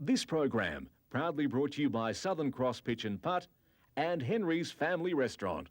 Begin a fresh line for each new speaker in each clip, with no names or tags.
This program proudly brought to you by Southern Cross Pitch and Putt and Henry's Family Restaurant.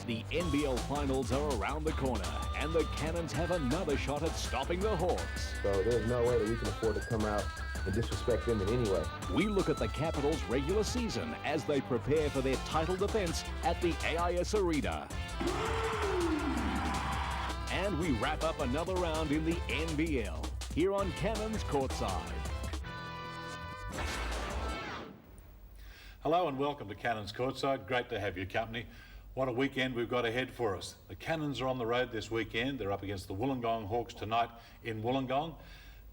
The NBL Finals are around the corner, and the Cannons have another shot at stopping the Hawks.
So there's no way that we can afford to come out and disrespect them in any way.
We look at the Capitals' regular season as they prepare for their title defense at the AIS Arena. And we wrap up another round in the NBL, here on Cannons Courtside.
Hello and welcome to Cannons Courtside. Great to have your company. What a weekend we've got ahead for us. The Cannons are on the road this weekend. They're up against the Wollongong Hawks tonight in Wollongong.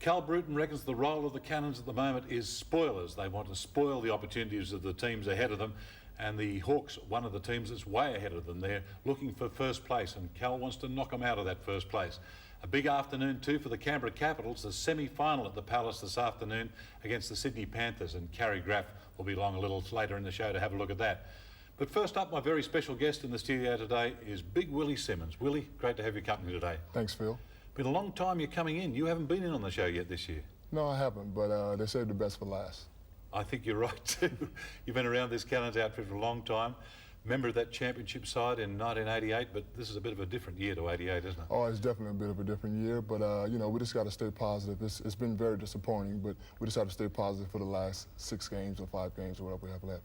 Cal Bruton reckons the role of the Cannons at the moment is spoilers. They want to spoil the opportunities of the teams ahead of them, and the Hawks, one of the teams that's way ahead of them. They're looking for first place, and Cal wants to knock them out of that first place. A big afternoon too for the Canberra Capitals, the semi-final at the Palace this afternoon against the Sydney Panthers, and Carrie Graff will be along a little later in the show to have a look at that. But first up, my very special guest in the studio today is Big Willie Simmons. Willie, great to have your company today.
Thanks, Phil.
Been a long time you're coming in. You haven't been in on the show yet this year.
No, I haven't, but they saved the best for last.
I think you're right too. You've been around this Cannons outfit for a long time. Member of that championship side in 1988, but this is a bit of a different year to 88, isn't it?
Oh, it's definitely a bit of a different year, but you know, we just got to stay positive. It's been very disappointing, but we just have to stay positive for the last 6 games or 5 games or whatever we have left.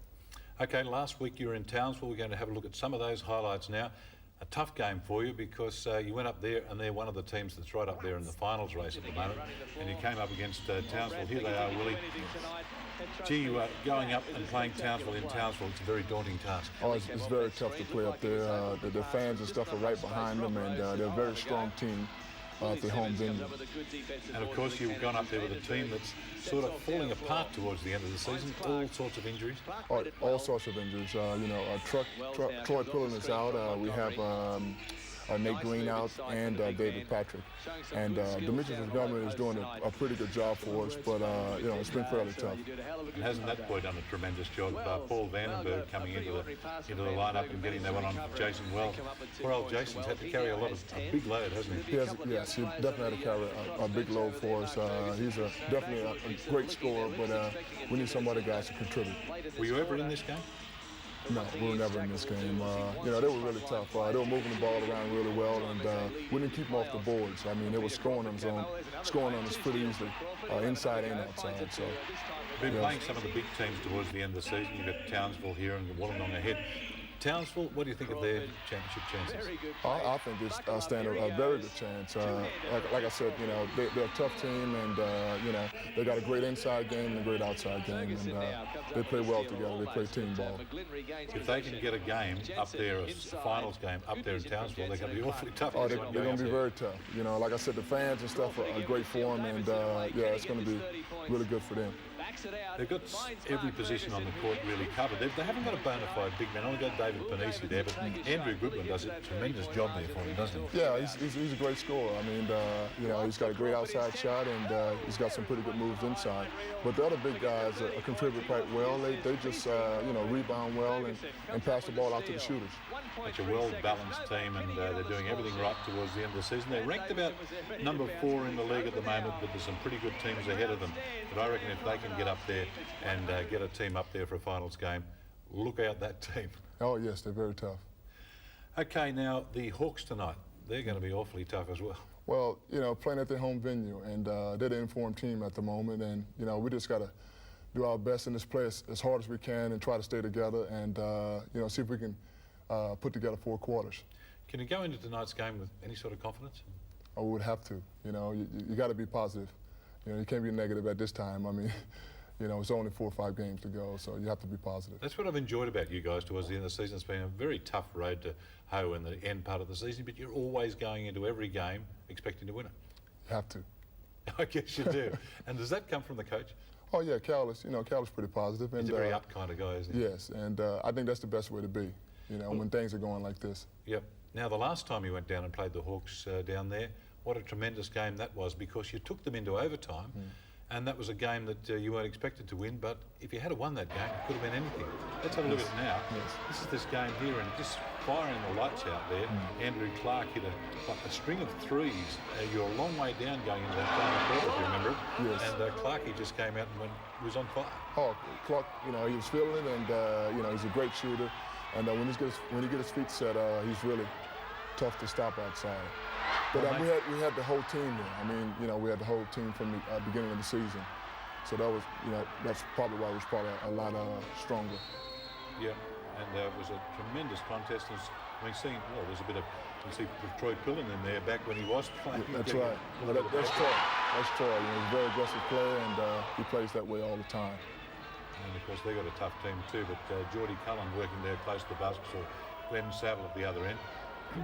Okay, last week you were in Townsville. We're going to have a look at some of those highlights now. A tough game for you because you went up there and they're one of the teams that's right up there in the finals race at the moment, and you came up against Townsville. Here they are, Willie. Gee, going up and playing Townsville in Townsville, it's a very daunting task.
Oh, it's very tough to play up there. The fans and stuff are right behind them, and they're a very strong team. At the home venue.
And of course you've gone up there with a team that's sort of falling apart towards the end of the season, all sorts of injuries.
All sorts of injuries. You know, Troy Pullen is out. We have Nate Green out and David Patrick. And Demetrius Montgomery is doing a pretty good job for us, but you know, it's been fairly tough.
And hasn't that boy done a tremendous job? Paul Vandenberg coming into the lineup and getting that one on Jason Well. Poor old Jason's had to carry a big load, hasn't he?
Yes, he definitely had to carry a big load for us. He's definitely a great scorer, but we need some other guys to contribute.
Were you ever in this game?
No, we were never in this game. You know, they were really tough. They were moving the ball around really well, and we didn't keep them off the boards. I mean, they were scoring on us pretty easily, inside and outside. So,
you've been playing some of the big teams towards the end of the season. You've got Townsville here and Wollongong ahead. Townsville, what do you think of their championship chances?
I think they stand a very good chance. Like I said, you know, they're a tough team, and you know, they got a great inside game and a great outside game, and they play well together. They play team ball.
If they can get a game up there, a finals game up there in Townsville, they're going to be awfully tough.
Oh, they're going to be very tough. You know, like I said, the fans and stuff are great for them, and yeah, it's going to be really good for them.
They've got every position on the court really covered. They haven't got a bona fide big man. Only got David Panisi there, but Andrew Goodwin does a tremendous job there for him, doesn't he?
Yeah, he's a great scorer. I mean, you know, he's got a great outside shot, and he's got some pretty good moves inside. But the other big guys contribute quite well. They just, you know, rebound well and pass the ball out to the shooters.
It's a well-balanced team, and they're doing everything right towards the end of the season. They're ranked about number 4 in the league at the moment, but there's some pretty good teams ahead of them. But I reckon if they can get up there and get a team up there for a finals game, look out that team.
Oh, yes, they're very tough.
Okay, now the Hawks tonight, they're going to be awfully tough as well.
Well, you know, playing at their home venue, and they're the informed team at the moment, and, you know, we just got to do our best in this place as hard as we can and try to stay together and, you know, see if we can put together 4 quarters.
Can you go into tonight's game with any sort of confidence?
Oh, we would have to. You know, you got to be positive. You know, you can't be negative at this time. I mean, You know, it's only 4 or 5 games to go, so you have to be positive.
That's what I've enjoyed about you guys towards the end of the season. It's been a very tough road to hoe in the end part of the season, but you're always going into every game expecting to win it.
You have to.
I guess you do. And does that come from the coach?
Oh yeah, Cal is pretty positive. And,
He's a very up kind of guy, isn't he?
Yes, and I think that's the best way to be, you know, when things are going like this.
Yep. Now, the last time you went down and played the Hawks down there, what a tremendous game that was, because you took them into overtime, and that was a game that you weren't expected to win, but if you had won that game, it could have been anything. Let's have a look at it now.
Yes.
This is this game here, and just firing the lights out there. Andrew Clark hit a string of threes. You're a long way down going into that final quarter, if you remember it.
Yes.
And Clarkey just came out and was on fire.
Oh, Clark, you know, he was feeling it, and you know, he's a great shooter. And when he gets his feet set, he's really tough to stop outside. But we had the whole team there. I mean, you know, we had the whole team from the beginning of the season. So that was, you know, that's probably why it was probably a lot stronger.
Yeah, and it was a tremendous contest. I mean, seeing, well, there's a bit of, you see Troy Pillen in there back when he was playing.
That's right. Well, that's Troy. That's Troy. You know, he's a very aggressive player, and he plays that way all the time.
And of course, they've got a tough team too, but Geordie Cullen working there close to the basket, or Glenn Saville at the other end.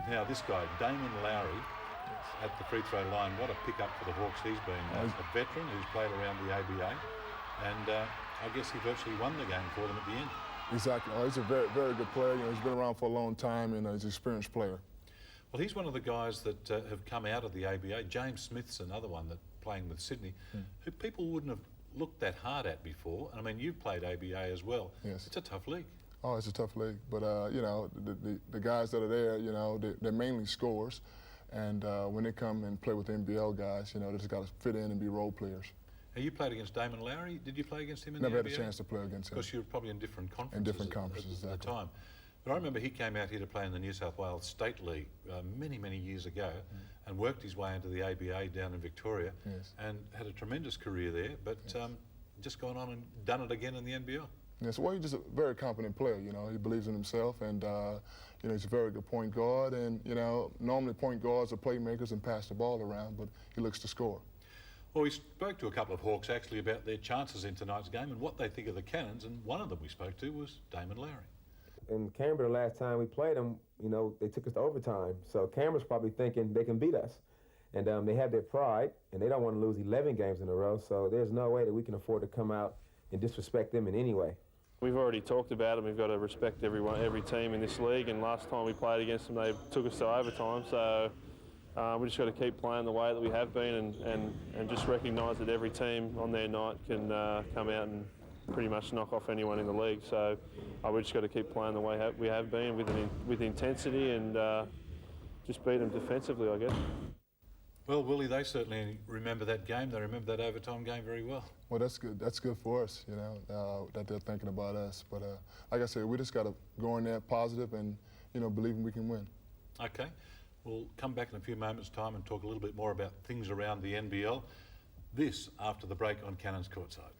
Now, this guy, Damon Lowry, at the free throw line, what a pick-up for the Hawks he's been. A veteran who's played around the ABA, and I guess he virtually won the game for them at the end.
Exactly. Oh, he's a very, very good player. You know, he's been around for a long time, and he's an experienced player.
Well, he's one of the guys that have come out of the ABA. James Smith's another one that playing with Sydney, who people wouldn't have looked that hard at before. And I mean, you've played ABA as well.
Yes.
It's a tough league.
Oh, it's a tough league, but you know, the guys that are there, you know, they're mainly scorers, and when they come and play with the NBL guys, you know, they just got to fit in and be role players.
Now, you played against Damon Lowry. Did you play against him in
Never
the
had
ABA?
a chance to play against him.
Because you were probably in different conferences.
In different conferences,
at the time. But I remember he came out here to play in the New South Wales State League many, many years ago, and worked his way into the ABA down in Victoria, and had a tremendous career there, but just gone on and done it again in the NBL.
Yes, well, he's just a very competent player. You know, he believes in himself, and you know, he's a very good point guard. And you know, normally point guards are playmakers and pass the ball around, but he looks to score.
Well, we spoke to a couple of Hawks actually about their chances in tonight's game and what they think of the Cannons, and one of them we spoke to was Damon Lowry.
In Canberra, the last time we played them, you know, they took us to overtime. So Canberra's probably thinking they can beat us. And they have their pride, and they don't want to lose 11 games in a row. So there's no way that we can afford to come out and disrespect them in any way.
We've already talked about it. We've got to respect every team in this league. And last time we played against them, they took us to overtime. So we just got to keep playing the way that we have been, and just recognise that every team on their night can come out and pretty much knock off anyone in the league. So we just got to keep playing the way we have been with intensity, and just beat them defensively, I guess.
Well, Willie, they certainly remember that game. They remember that overtime game very well.
Well, that's good. That's good for us, you know, that they're thinking about us. But like I said, we just got to go in there positive and, you know, believing we can win.
Okay. We'll come back in a few moments' time and talk a little bit more about things around the NBL. This after the break on Cannons Courtside.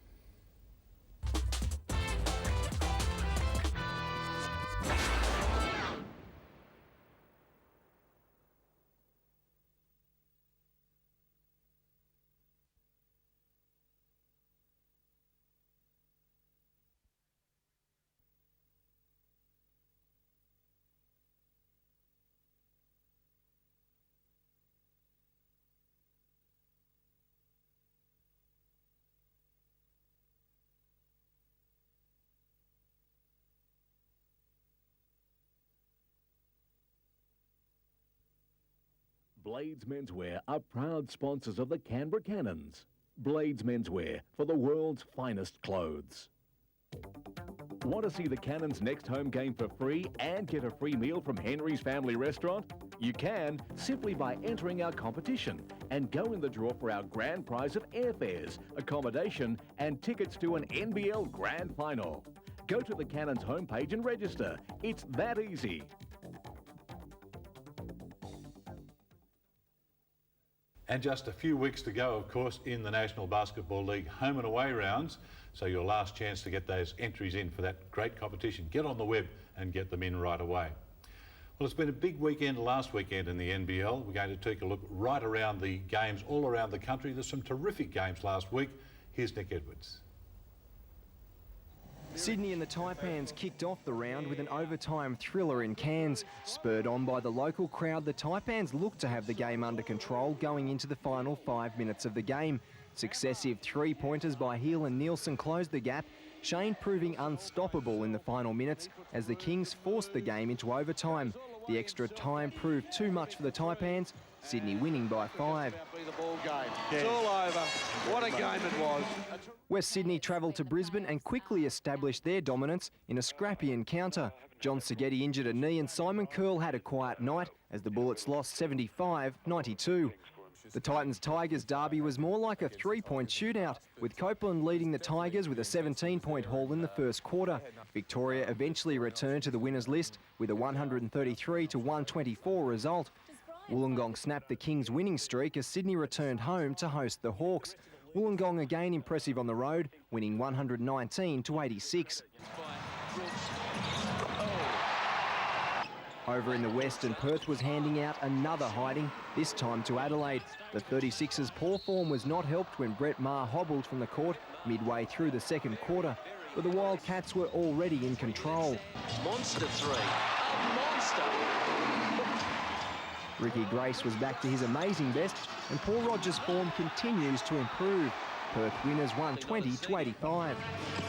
Blades Menswear are proud sponsors of the Canberra Cannons. Blades Menswear, for the world's finest clothes. Want to see the Cannons' next home game for free and get a free meal from Henry's Family Restaurant? You can simply by entering our competition and go in the draw for our grand prize of airfares, accommodation and tickets to an NBL Grand Final. Go to the Cannons homepage and register. It's that easy.
And just a few weeks to go, of course, in the National Basketball League home and away rounds. So your last chance to get those entries in for that great competition. Get on the web and get them in right away. Well, it's been a big weekend last weekend in the NBL. We're going to take a look right around the games all around the country. There's some terrific games last week. Here's Nick Edwards.
Sydney and the Taipans kicked off the round with an overtime thriller in Cairns. Spurred on by the local crowd, the Taipans looked to have the game under control going into the final 5 minutes of the game. Successive three-pointers by Hill and Nielsen closed the gap, Shane proving unstoppable in the final minutes as the Kings forced the game into overtime. The extra time proved too much for the Taipans, Sydney winning by 5.
It's all over. What a game it was.
West Sydney travelled to Brisbane and quickly established their dominance in a scrappy encounter. John Seghetti injured a knee and Simon Curl had a quiet night as the Bullets lost 75-92. The Titans-Tigers derby was more like a three-point shootout, with Copeland leading the Tigers with a 17-point haul in the first quarter. Victoria eventually returned to the winners list with a 133-124 result. Wollongong snapped the Kings' winning streak as Sydney returned home to host the Hawks. Wollongong again impressive on the road, winning 119-86. Over in the West, and Perth was handing out another hiding, this time to Adelaide. The 36ers' poor form was not helped when Brett Maher hobbled from the court midway through the second quarter, but the Wildcats were already in control.
Monster three. A monster.
Ricky Grace was back to his amazing best, and Paul Rogers' form continues to improve. Perth winners 120-85.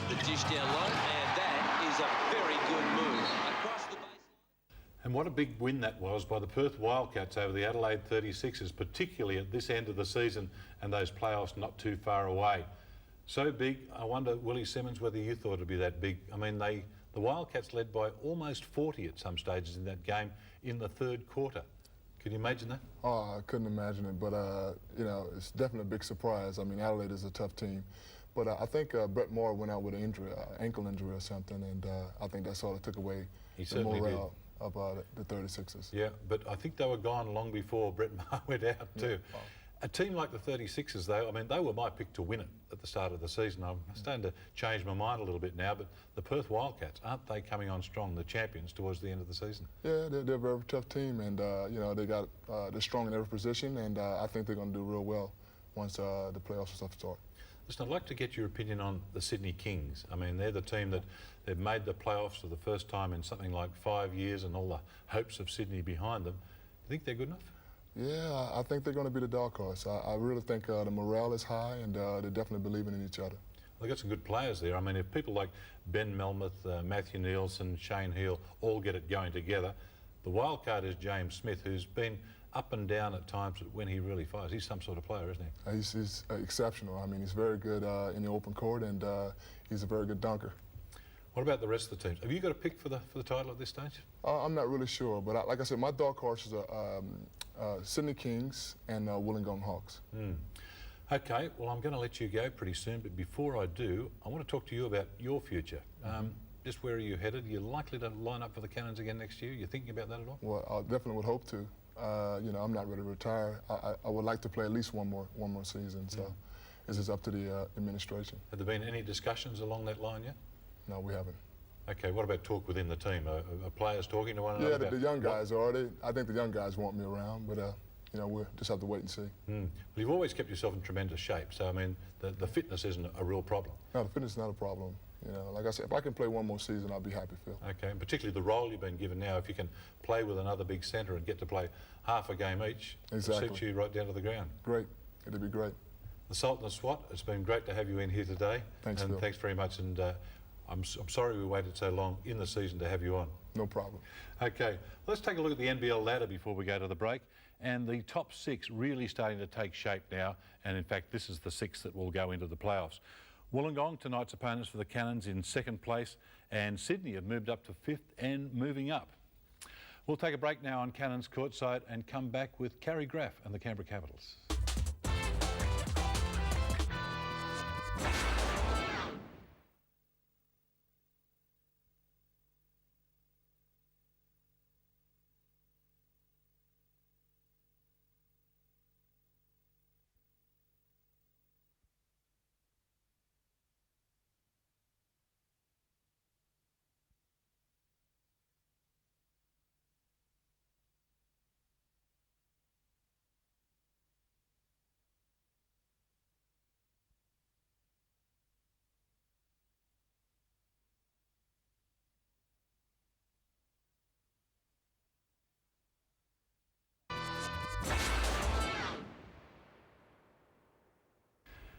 The dish down low, and that is a very good move. Across the base.
And what a big win that was by the Perth Wildcats over the Adelaide 36ers, particularly at this end of the season and those playoffs not too far away. So big, I wonder, Willie Simmons, whether you thought it'd be that big. I mean, the Wildcats led by almost 40 at some stages in that game in the third quarter. Can you imagine that?
Oh, I couldn't imagine it, but, you know, it's definitely a big surprise. I mean, Adelaide is a tough team. But I think Brett Moore went out with an injury, ankle injury or something, and I think that sort of took away the morale of the 36ers.
Yeah, but I think they were gone long before Brett Maher went out too. Yeah. A team like the 36ers, though, I mean, they were my pick to win it at the start of the season. I'm starting to change my mind a little bit now, but the Perth Wildcats, aren't they coming on strong, the champions, towards the end of the season?
Yeah, they're a very tough team, and, you know, they're strong in every position, and I think they're going to do real well once the playoffs start.
Listen, I'd like to get your opinion on the Sydney Kings. I mean, they're the team that they've made the playoffs for the first time in something like 5 years and all the hopes of Sydney behind them. You think they're good enough?
Yeah, I think they're going to be the dark horse. I really think the morale is high and they're definitely believing in each other.
They've got some good players there. I mean, if people like Ben Melmoth, Matthew Nielsen, Shane Heal all get it going together, the wild card is James Smith, who's been up and down at times when he really fires. He's some sort of player, isn't he?
He's exceptional. I mean, he's very good in the open court, and he's a very good dunker.
What about the rest of the teams? Have you got a pick for the title at this stage?
I'm not really sure, but like I said, my dark horses are Sydney Kings and Wollongong Hawks.
Okay, well, I'm going to let you go pretty soon, but before I do, I want to talk to you about your future. Just where are you headed? Are you likely to line up for the Cannons again next year? You thinking about that at all?
Well, I definitely would hope to. You know, I'm not ready to retire. I would like to play at least one more season. So, this is up to the administration.
Have there been any discussions along that line yet?
No, we haven't.
Okay, what about talk within the team? Are players talking to one another?
Yeah, the young guys are. I think the young guys want me around, but you know, we'll just have to wait and see.
Well, you've always kept yourself in tremendous shape, so I mean, the fitness isn't a real problem.
No, the fitness is not a problem. You know, like I said, if I can play one more season, I'll be happy, Phil.
Okay, and particularly the role you've been given now, if you can play with another big centre and get to play half a game each,
exactly.
It suits you right down to the ground.
Great, it'd be great.
The Sultan of SWAT, it's been great to have you in here today.
Thanks,
and
Phil.
Thanks very much, and I'm sorry we waited so long in the season to have you on.
No problem.
Okay, let's take a look at the NBL ladder before we go to the break. And the top six really starting to take shape now. And in fact, this is the six that will go into the playoffs. Wollongong, tonight's opponents for the Cannons, in second place. And Sydney have moved up to fifth and moving up. We'll take a break now on Cannons Courtside and come back with Carrie Graff and the Canberra Capitals.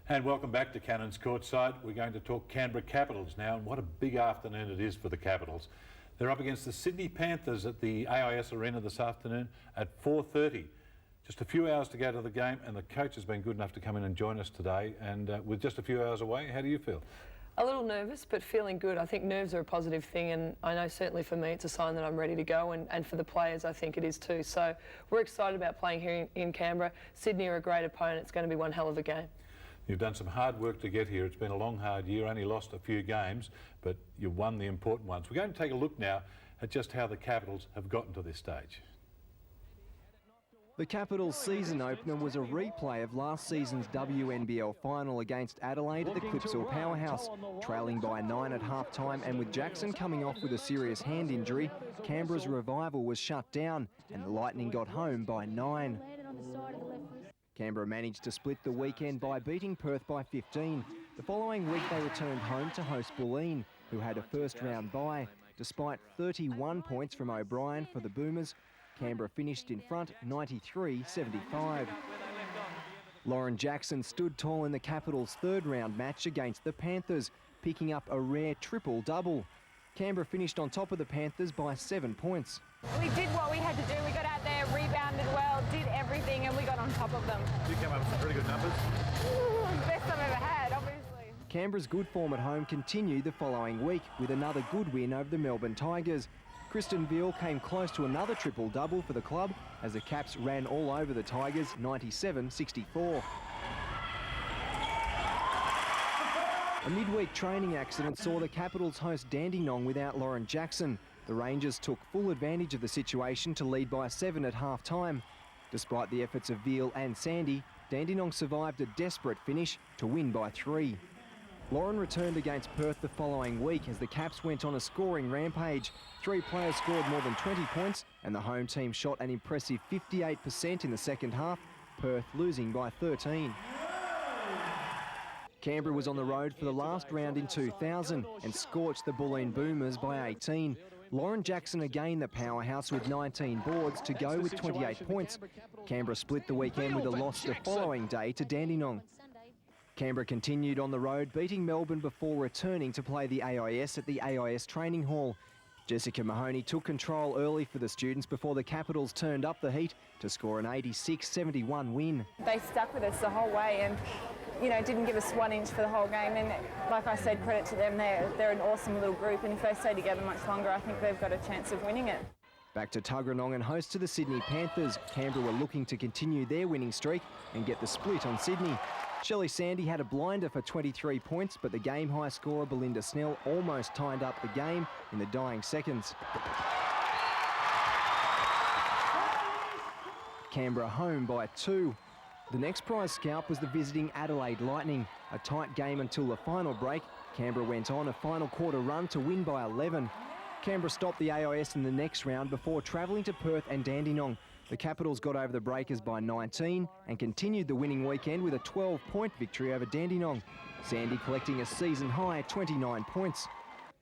And welcome back to Cannons Courtside. We're going to talk Canberra Capitals now, and what a big afternoon it is for the Capitals. They're up against the Sydney Panthers at the AIS Arena this afternoon at 4:30. Just a few hours to go to the game, and the coach has been good enough to come in and join us today. And with just a few hours away, how do you feel?
A little nervous, but feeling good. I think nerves are a positive thing, and I know certainly for me it's a sign that I'm ready to go, and for the players I think it is too. So we're excited about playing here in Canberra. Sydney are a great opponent. It's going to be one hell of a game.
You've done some hard work to get here. It's been a long, hard year, only lost a few games, but you've won the important ones. We're going to take a look now at just how the Capitals have gotten to this stage.
The Capitals' season opener was a replay of last season's WNBL final against Adelaide at the Clipsal Powerhouse. Trailing by 9 at half-time, and with Jackson coming off with a serious hand injury, Canberra's revival was shut down and the Lightning got home by 9. Canberra managed to split the weekend by beating Perth by 15. The following week they returned home to host Bulleen, who had a first-round bye. Despite 31 points from O'Brien for the Boomers, Canberra finished in front 93-75. Lauren Jackson stood tall in the Capitals' third-round match against the Panthers, picking up a rare triple-double. Canberra finished on top of the Panthers by 7 points.
We did what we had to do. We got out there, rebounded well, did everything, and we got on top of them.
You came up with some pretty good numbers.
Best I've ever had, obviously.
Canberra's good form at home continued the following week with another good win over the Melbourne Tigers. Kristen Veal came close to another triple-double for the club as the Caps ran all over the Tigers 97-64. A midweek training accident saw the Capitals host Dandenong without Lauren Jackson. The Rangers took full advantage of the situation to lead by 7 at half-time. Despite the efforts of Veal and Sandy, Dandenong survived a desperate finish to win by 3. Lauren returned against Perth the following week as the Caps went on a scoring rampage. 3 players scored more than 20 points and the home team shot an impressive 58% in the second half, Perth losing by 13. Canberra was on the road for the last round in 2000 and scorched the Bulleen Boomers by 18. Lauren Jackson again the powerhouse with 19 boards to go with 28 points. Canberra split the weekend with a loss the following day to Dandenong. Canberra continued on the road, beating Melbourne before returning to play the AIS at the AIS Training Hall. Jessica Mahoney took control early for the students before the Capitals turned up the heat to score an 86-71 win.
They stuck with us the whole way and, you know, didn't give us 1 inch for the whole game. And like I said, credit to them, they're an awesome little group, and if they stay together much longer, I think they've got a chance of winning it.
Back to Tuggeranong and host to the Sydney Panthers. Canberra were looking to continue their winning streak and get the split on Sydney. Shelley Sandy had a blinder for 23 points, but the game-high scorer Belinda Snell almost tied up the game in the dying seconds. Canberra home by 2. The next prize scalp was the visiting Adelaide Lightning. A tight game until the final break. Canberra went on a final quarter run to win by 11. Canberra stopped the AIS in the next round before travelling to Perth and Dandenong. The Capitals got over the Breakers by 19 and continued the winning weekend with a 12-point victory over Dandenong. Sandy collecting a season-high 29 points.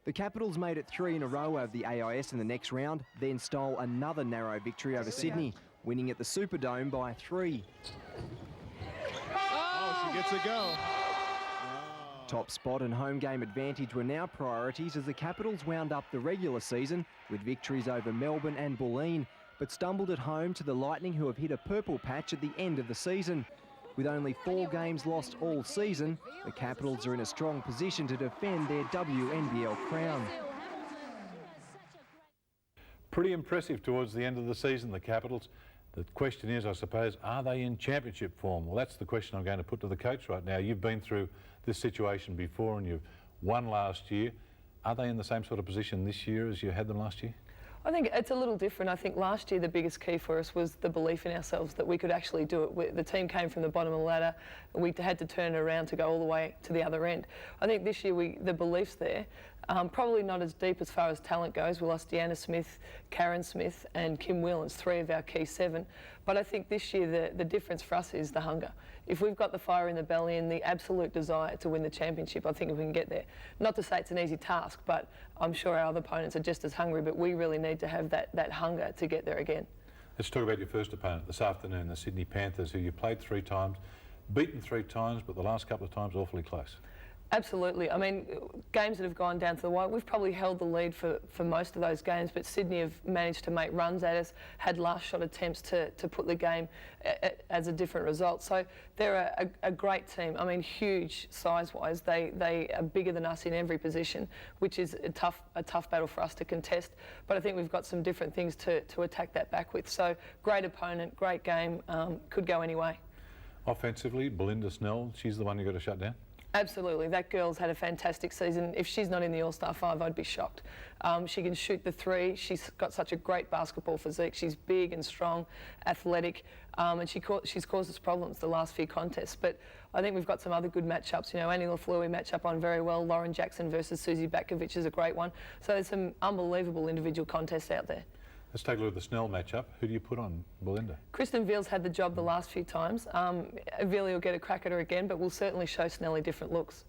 The Capitals made it 3 in a row over the AIS in the next round, then stole another narrow victory over Sydney, winning at the Superdome by 3.
Oh, she gets a go.
Top spot and home game advantage were now priorities as the Capitals wound up the regular season with victories over Melbourne and Bulleen, but stumbled at home to the Lightning, who have hit a purple patch at the end of the season. With only 4 games lost all season, the Capitals are in a strong position to defend their WNBL crown.
Pretty impressive towards the end of the season, the Capitals. The question is, I suppose, are they in championship form? Well, that's the question I'm going to put to the coach right now. You've been through this situation before and you've won last year. Are they in the same sort of position this year as you had them last year?
I think it's a little different. I think last year the biggest key for us was the belief in ourselves that we could actually do it. The team came from the bottom of the ladder. We had to turn it around to go all the way to the other end. I think this year the belief's there. Probably not as deep as far as talent goes. We lost Deanna Smith, Karen Smith and Kim Whelans, 3 of our key 7. But I think this year the difference for us is the hunger. If we've got the fire in the belly and the absolute desire to win the championship, I think we can get there. Not to say it's an easy task, but I'm sure our other opponents are just as hungry, but we really need to have that hunger to get there again.
Let's talk about your first opponent this afternoon, the Sydney Panthers, who you played 3 times, Beaten 3 times, but the last couple of times awfully close.
Absolutely. I mean, games that have gone down to the wire, we've probably held the lead for most of those games, but Sydney have managed to make runs at us, had last shot attempts to put the game as a different result. So they're a great team. I mean, huge size-wise. They are bigger than us in every position, which is a tough battle for us to contest. But I think we've got some different things to attack that back with. So great opponent, great game, could go any way.
Offensively, Belinda Snell, she's the one you got to shut down?
Absolutely. That girl's had a fantastic season. If she's not in the All-Star 5, I'd be shocked. She can shoot the 3. She's got such a great basketball physique. She's big and strong, athletic, and she's caused us problems the last few contests. But I think we've got some other good matchups. You know, Annie LaFleur we match up on very well. Lauren Jackson versus Susie Batkovich is a great one. So there's some unbelievable individual contests out there.
Let's take a look at the Snell matchup. Who do you put on Belinda?
Kristen Veal's had the job the last few times. Veal will get a crack at her again, but we'll certainly show Snelly different looks.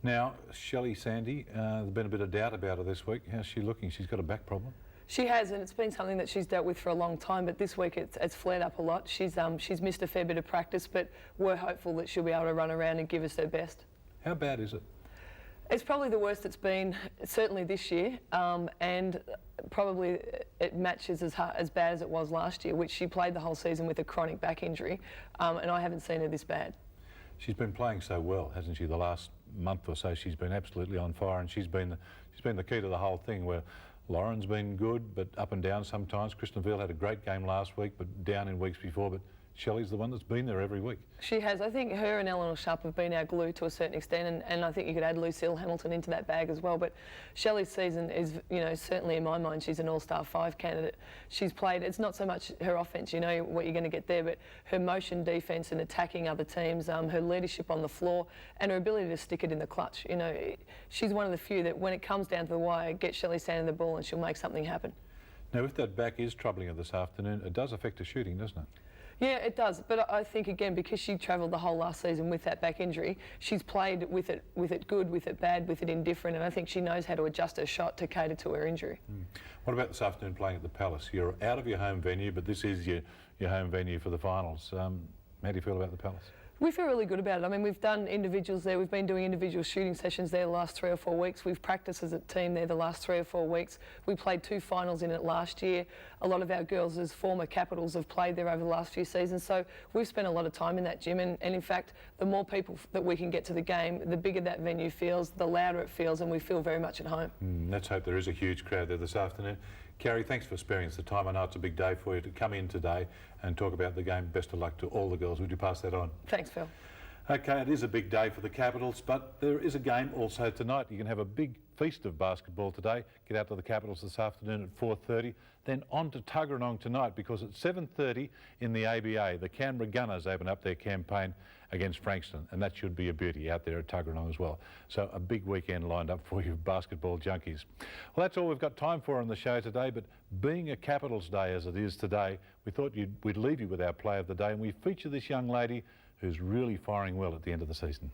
Now, Shelley Sandy, there's been a bit of doubt about her this week. How's she looking? She's got a back problem? She has, and it's been something that she's dealt with for a long time, but this week it's flared up a lot. She's missed a fair bit of practice, but we're hopeful that she'll be able to run around and give us her best. How bad is it? It's probably the worst it's been, certainly this year, and probably it matches as bad as it was last year, which she played the whole season with a chronic back injury, and I haven't seen her this bad. She's been playing so well, hasn't she? The last month or so, she's been absolutely on fire, and she's been the key to the whole thing. Where Lauren's been good, but up and down sometimes. Kristen Veal had a great game last week, but down in weeks before. But Shelley's the one that's been there every week. She has. I think her and Eleanor Sharp have been our glue to a certain extent, and I think you could add Lucille Hamilton into that bag as well. But Shelley's season is, you know, certainly in my mind, she's an All-Star 5 candidate. She's played, it's not so much her offence, you know what you're going to get there, but her motion defence and attacking other teams, her leadership on the floor, and her ability to stick it in the clutch. You know, she's one of the few that when it comes down to the wire, get Shelley Sandon the ball and she'll make something happen. Now, if that back is troubling her this afternoon, it does affect her shooting, doesn't it? Yeah, it does. But I think, again, because she travelled the whole last season with that back injury, she's played with it good, with it bad, with it indifferent, and I think she knows how to adjust her shot to cater to her injury. What about this afternoon playing at the Palace? You're out of your home venue, but this is your home venue for the finals. How do you feel about the Palace? We feel really good about it. I mean, we've done individuals there. We've been doing individual shooting sessions there the last 3 or 4 weeks. We've practiced as a team there the last 3 or 4 weeks. We played 2 finals in it last year. A lot of our girls as former Capitals have played there over the last few seasons. So we've spent a lot of time in that gym. And in fact, the more people that we can get to the game, the bigger that venue feels, the louder it feels, and we feel very much at home. Let's hope there is a huge crowd there this afternoon. Carrie, thanks for sparing us the time. I know it's a big day for you to come in today and talk about the game. Best of luck to all the girls. Would you pass that on? Thanks, Phil. Okay, it is a big day for the Capitals, but there is a game also tonight. You can have a big feast of basketball today. Get out to the Capitals this afternoon at 4:30. Then on to Tuggeranong tonight, because at 7:30 in the ABA, the Canberra Gunners open up their campaign against Frankston, and that should be a beauty out there at Tuggeranong as well. So a big weekend lined up for you basketball junkies. Well, that's all we've got time for on the show today, but being a Capitals Day as it is today, we thought we'd leave you with our play of the day, and we feature this young lady who's really firing well at the end of the season.